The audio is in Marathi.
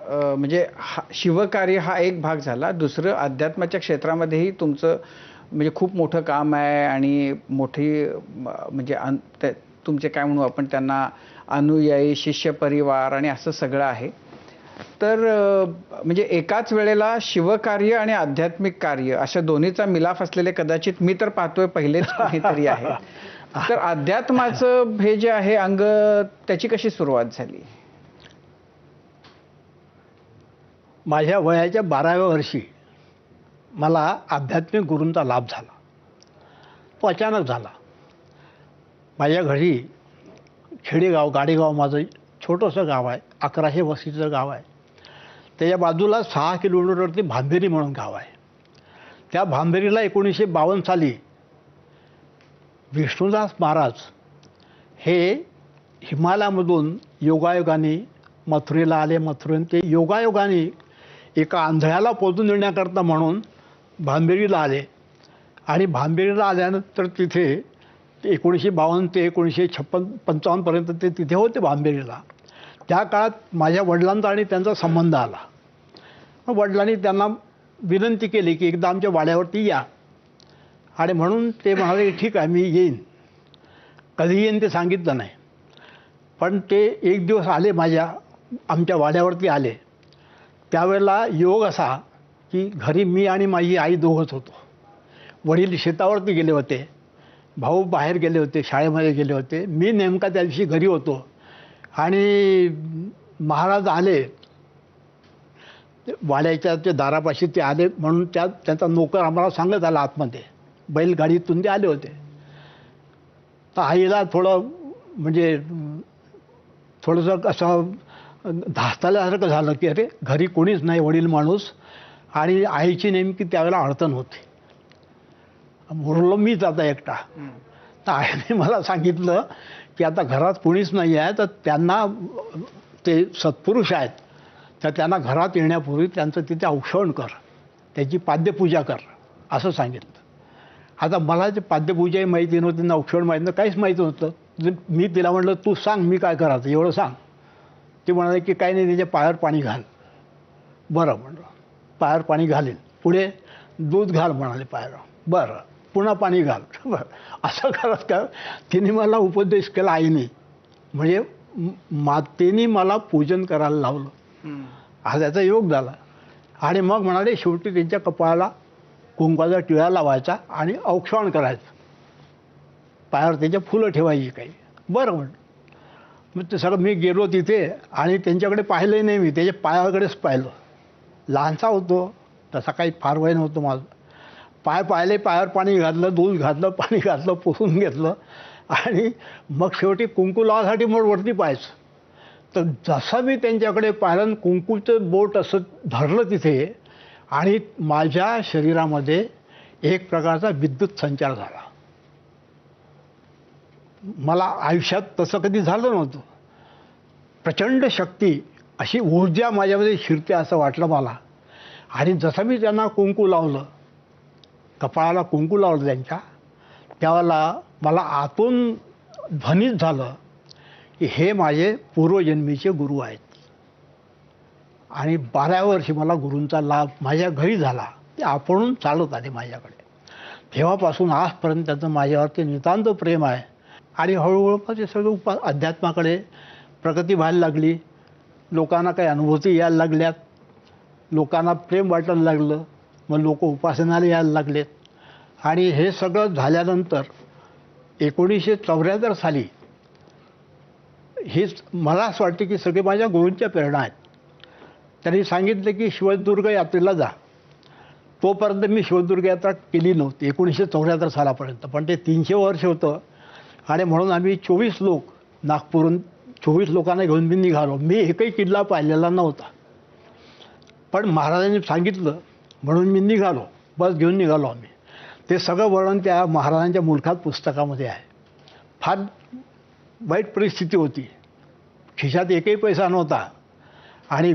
म्हणजे शिवकार्य हा एक भाग झाला. दुसरं अध्यात्माच्या क्षेत्रामध्येही तुमचं म्हणजे खूप मोठं काम आहे आणि मोठी म्हणजे तुमचे काय म्हणू आपण त्यांना अनुयायी, शिष्य परिवार आणि असं सगळं आहे. तर म्हणजे एकाच वेळेला शिवकार्य आणि आध्यात्मिक कार्य अशा दोन्हीचा मिलाफ असलेले कदाचित मी तर पाहतोय पहिलेच कोणीतरी आहेत. तर अध्यात्माचं हे जे आहे अंग, त्याची कशी सुरुवात झाली? माझ्या वयाच्या 12व्या वर्षी मला आध्यात्मिक गुरूंचा लाभ झाला. तो अचानक झाला. माझ्या घरी खेडेगाव, गाडेगाव माझं छोटंसं गाव आहे. 1100 वस्तीचं गाव आहे. त्याच्या बाजूला 6 किलोमीटरवरती भांबेरी म्हणून गाव आहे. त्या भांबेरीला 1952 साली विष्णुदास महाराज हे हिमालयामधून योगायोगाने मथुरेला आले. मथुरेने ते योगायोगाने एका आंधळ्याला पोचून देण्याकरता म्हणून भांबेरीला आले. आणि भांबेरीला आल्यानंतर तिथे 1952 ते 1955 पर्यंत ते तिथे होते भांबेरीला. त्या काळात माझ्या वडिलांचा आणि त्यांचा संबंध आला. वडिलांनी त्यांना विनंती केली की एकदा आमच्या वाड्यावरती या. आणि म्हणून ते म्हणाले की ठीक आहे, मी येईन. कधी येईन ते सांगितलं नाही. पण ते एक दिवस आले, आमच्या वाड्यावरती आले. त्यावेळेला योग असा की घरी मी आणि माझी आई दोघंच होतो. वडील शेतावरती गेले होते, भाऊ बाहेर गेले होते, शाळेमध्ये गेले होते. मी नेमका त्या दिवशी घरी होतो. आणि महाराज आले, वाड्याच्या ते दारापाशी ते आले. म्हणून त्यांचा नोकर आम्हाला सांगत आला आतमध्ये, बैलगाडीतून ते आले होते. तर आईला म्हणजे थोडंसं असं धास्ताल्यासारखं झालं की अरे घरी कोणीच नाही, वडील माणूस. आणि आईची नेमकी त्यावेळेला अडचण होती. मुरलो मीच आता एकटा. तर आईने मला सांगितलं की आता घरात कोणीच नाही आहे, तर त्यांना ते सत्पुरुष आहेत, तर त्यांना घरात येण्यापूर्वी त्यांचं तिथे औक्षण कर, त्याची पाद्यपूजा कर, असं सांगितलं. आता मला ते पाद्यपूजाही माहिती नव्हती ना औक्षण माहिती नव्हतं, काहीच माहिती नव्हतं. मी तिला म्हटलं तू सांग मी काय करायचं, एवढं सांग. ती म्हणाले की काही नाही, त्याच्या पायावर पाणी घाल. बरं म्हटलं, पायावर पाणी घालेल. पुढे दूध घाल म्हणाले पायावर. बरं, पुन्हा पाणी घाल. बरं, असं करत का तिने मला उपदेश केला आईने. म्हणजे मातेने मला पूजन करायला लावलं. हा त्याचा योग झाला. आणि मग म्हणाले शेवटी त्यांच्या कपाळाला कुंकवाचा टिळा लावायचा आणि औक्षण करायचं, पायावर त्याच्या फुलं ठेवायची काही. बरं म्हटलं. मग ते सगळं मी गेलो तिथे आणि त्यांच्याकडे पाहिलंही नाही. मी त्याच्या पायाकडेच पाहिलं. लहानसा होतो, तसा काही फार वय नव्हतं माझं. पाय पाहिले, पायावर पाणी घातलं, दूध घातलं, पाणी घातलं, पुसून घेतलं. आणि मग शेवटी कुंकू लावासाठी मग वरती पाहायचं. तर जसं मी त्यांच्याकडे पाहिलं, कुंकूचं बोट असं धरलं तिथे, आणि माझ्या शरीरामध्ये एक प्रकारचा विद्युत संचार झाला. मला आयुष्यात तसं कधी झालं नव्हतं. प्रचंड शक्ती, अशी ऊर्जा माझ्यामध्ये शिरते असं वाटलं मला. आणि जसं मी त्यांना कुंकू लावलं, कपाळाला कुंकू लावलं त्यांच्या, त्यावेळेला मला आतून ध्वनित झालं की हे माझे पूर्वजन्मीचे गुरु आहेत. आणि 12व्या वर्षी मला गुरूंचा लाभ माझ्या घरी झाला. ते आपणून चालत आले माझ्याकडे. तेव्हापासून आजपर्यंत त्याचं माझ्यावरती नितांत प्रेम आहे. आणि हळूहळू ते सगळं अध्यात्माकडे प्रगती व्हायला लागली. लोकांना काही अनुभूती यायला लागल्यात, लोकांना प्रेम वाटायला लागलं. मग लोक उपासनाला यायला लागलेत. आणि हे सगळं झाल्यानंतर 1974 साली हेच मला असं वाटतं की सगळे माझ्या गुरूंच्या प्रेरणा आहेत. त्यांनी सांगितलं की शिवदुर्ग यात्रेला जा. तोपर्यंत मी शिवदुर्ग यात्रा केली नव्हती 1974 सालापर्यंत. पण ते 300 वर्ष होतं. आणि म्हणून आम्ही 24 लोक नागपूरहून 24 लोकांना घेऊन मी निघालो. मी एकही किल्ला पाहिलेला नव्हता, पण महाराजांनी सांगितलं म्हणून मी निघालो. बस घेऊन निघालो आम्ही. ते सगळं वर्णन त्या महाराजांच्या मुलखात पुस्तकामध्ये आहे. फार वाईट परिस्थिती होती, खिशात एकही पैसा नव्हता. आणि